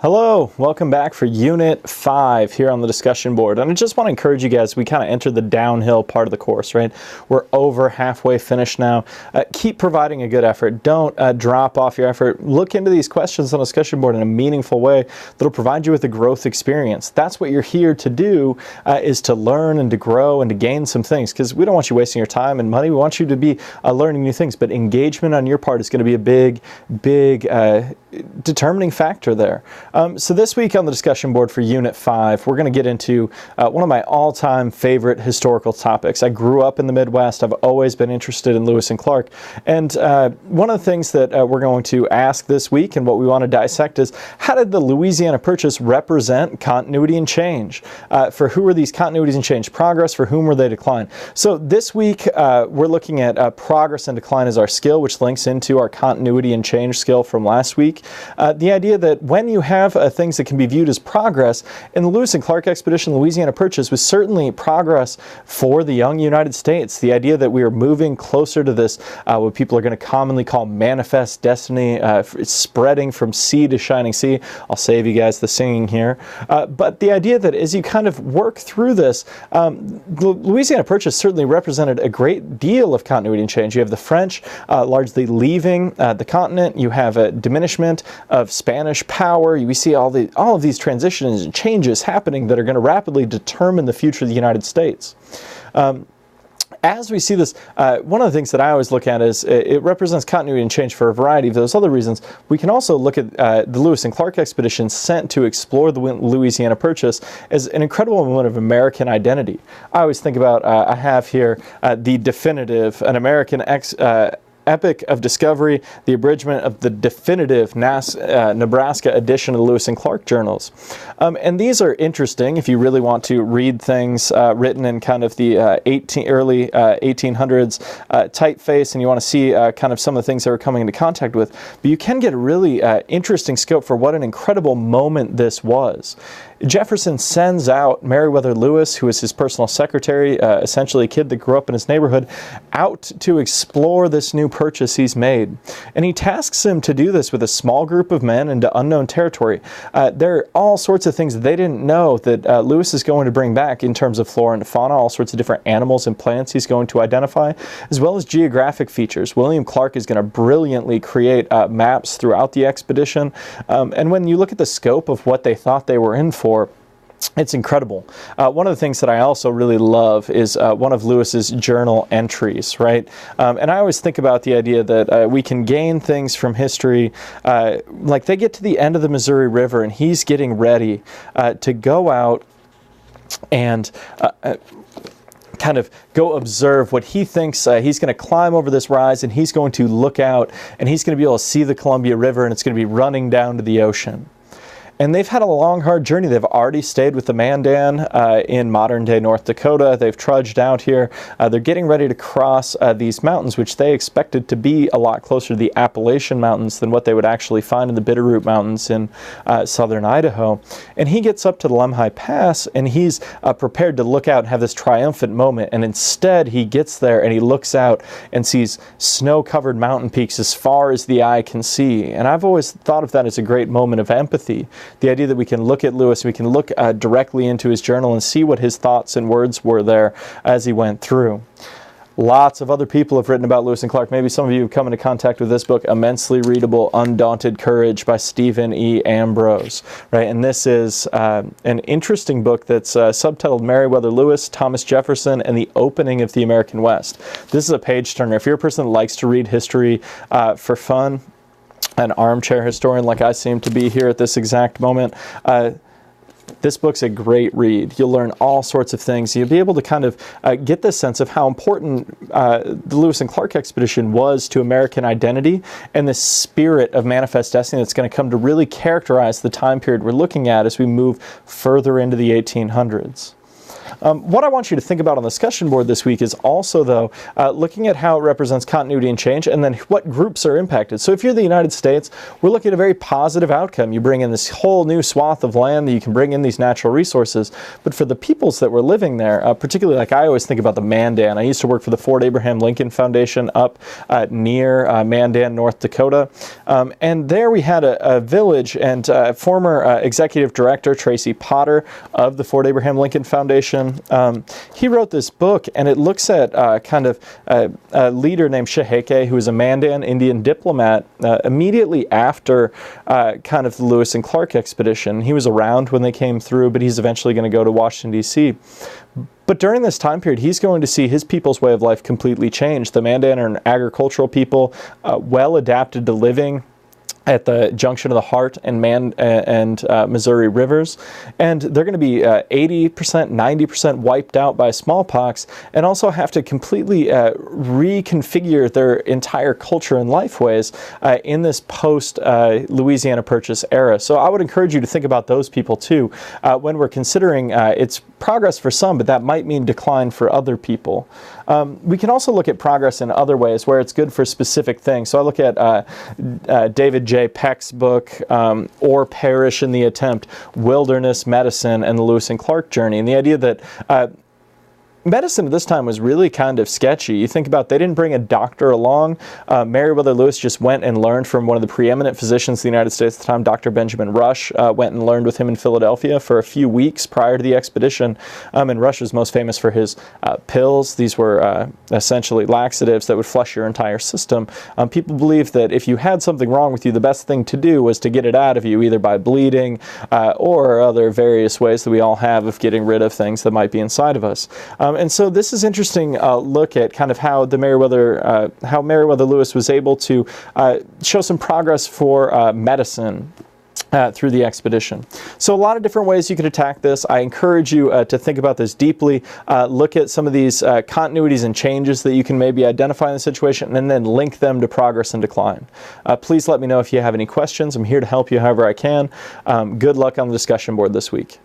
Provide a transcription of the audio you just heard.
Hello, welcome back for Unit 5 here on the discussion board. And I just want to encourage you guys, we kind of entered the downhill part of the course, right? We're over halfway finished now. Keep providing a good effort. Don't drop off your effort. Look into these questions on the discussion board in a meaningful way that'll provide you with a growth experience. That's what you're here to do, is to learn and to grow and to gain some things, because we don't want you wasting your time and money. We want you to be learning new things, but engagement on your part is going to be a big determining factor there. So this week on the discussion board for Unit 5, we're going to get into one of my all-time favorite historical topics. I grew up in the Midwest. I've always been interested in Lewis and Clark. And one of the things that we're going to ask this week and what we want to dissect is, how did the Louisiana Purchase represent continuity and change? For who were these continuities and change? Progress, for whom were they decline? So this week, we're looking at progress and decline as our skill, which links into our continuity and change skill from last week. The idea that when you have things that can be viewed as progress, in the Lewis and Clark expedition, Louisiana Purchase was certainly progress for the young United States. The idea that we are moving closer to this, what people are going to commonly call manifest destiny, it's spreading from sea to shining sea. I'll save you guys the singing here. But the idea that as you kind of work through this, Louisiana Purchase certainly represented a great deal of continuity and change. You have the French largely leaving the continent. You have a diminishment of Spanish power. We see all of these transitions and changes happening that are going to rapidly determine the future of the United States. As we see this, one of the things that I always look at is it represents continuity and change for a variety of those other reasons. We can also look at the Lewis and Clark expedition sent to explore the Louisiana Purchase as an incredible moment of American identity. I always think about, I have here the definitive, an American Epic of Discovery, the abridgment of the definitive Nebraska edition of the Lewis and Clark journals. And these are interesting if you really want to read things written in kind of the early 1800s typeface, and you want to see kind of some of the things they were coming into contact with. But you can get a really interesting scope for what an incredible moment this was. Jefferson sends out Meriwether Lewis, who is his personal secretary, essentially a kid that grew up in his neighborhood, out to explore this new purchase he's made. And he tasks him to do this with a small group of men into unknown territory. There are all sorts of things that they didn't know that Lewis is going to bring back in terms of flora and fauna, all sorts of different animals and plants he's going to identify, as well as geographic features. William Clark is going to brilliantly create maps throughout the expedition. And when you look at the scope of what they thought they were in for, it's incredible. One of the things that I also really love is one of Lewis's journal entries, right? And I always think about the idea that we can gain things from history. Like they get to the end of the Missouri River and he's getting ready to go out and kind of go observe what he thinks he's going to climb over this rise, and he's going to look out and he's going to be able to see the Columbia River, and it's going to be running down to the ocean. And they've had a long, hard journey. They've already stayed with the Mandan in modern-day North Dakota. They've trudged out here. They're getting ready to cross these mountains, which they expected to be a lot closer to the Appalachian Mountains than what they would actually find in the Bitterroot Mountains in southern Idaho. And he gets up to the Lemhi Pass, and he's prepared to look out and have this triumphant moment. And instead, he gets there, and he looks out and sees snow-covered mountain peaks as far as the eye can see. And I've always thought of that as a great moment of empathy. The idea that we can look at Lewis, we can look directly into his journal and see what his thoughts and words were there as he went through. Lots of other people have written about Lewis and Clark. Maybe some of you have come into contact with this book, immensely readable, Undaunted Courage by Stephen E. Ambrose. Right, and this is an interesting book that's subtitled Meriwether Lewis, Thomas Jefferson, and the Opening of the American West. This is a page turner. If you're a person that likes to read history for fun, an armchair historian like I seem to be here at this exact moment, this book's a great read. You'll learn all sorts of things. You'll be able to kind of get this sense of how important the Lewis and Clark expedition was to American identity and the spirit of manifest destiny that's going to come to really characterize the time period we're looking at as we move further into the 1800s. What I want you to think about on the discussion board this week is also, though, looking at how it represents continuity and change, and then what groups are impacted. So if you're the United States, we're looking at a very positive outcome. You bring in this whole new swath of land that you can bring in these natural resources. But for the peoples that were living there, particularly like I always think about the Mandan. I used to work for the Fort Abraham Lincoln Foundation up near Mandan, North Dakota. And there we had a village, and former executive director Tracy Potter of the Fort Abraham Lincoln Foundation, he wrote this book, and it looks at kind of a leader named Sheheke, who was a Mandan Indian diplomat immediately after kind of the Lewis and Clark expedition. He was around when they came through, but he's eventually going to go to Washington, D.C. But during this time period, he's going to see his people's way of life completely change. The Mandan are an agricultural people, well adapted to living at the junction of the Heart and Missouri rivers, and they're going to be 80%, 90% wiped out by smallpox, and also have to completely reconfigure their entire culture and life ways in this post Louisiana Purchase era. So I would encourage you to think about those people too when we're considering it's progress for some, but that might mean decline for other people. We can also look at progress in other ways where it's good for specific things. So I look at David J. Peck's book, Or Perish in the Attempt, Wilderness Medicine and the Lewis and Clark Journey, and the idea that medicine at this time was really kind of sketchy. You think about, they didn't bring a doctor along. Meriwether Lewis just went and learned from one of the preeminent physicians in the United States at the time, Dr. Benjamin Rush, went and learned with him in Philadelphia for a few weeks prior to the expedition. And Rush was most famous for his pills. These were essentially laxatives that would flush your entire system. People believed that if you had something wrong with you, the best thing to do was to get it out of you, either by bleeding or other various ways that we all have of getting rid of things that might be inside of us. And so this is interesting look at kind of how the Meriwether Lewis was able to show some progress for medicine through the expedition. So a lot of different ways you could attack this. I encourage you to think about this deeply, look at some of these continuities and changes that you can maybe identify in the situation, and then link them to progress and decline. Please let me know if you have any questions. I'm here to help you however I can. Good luck on the discussion board this week.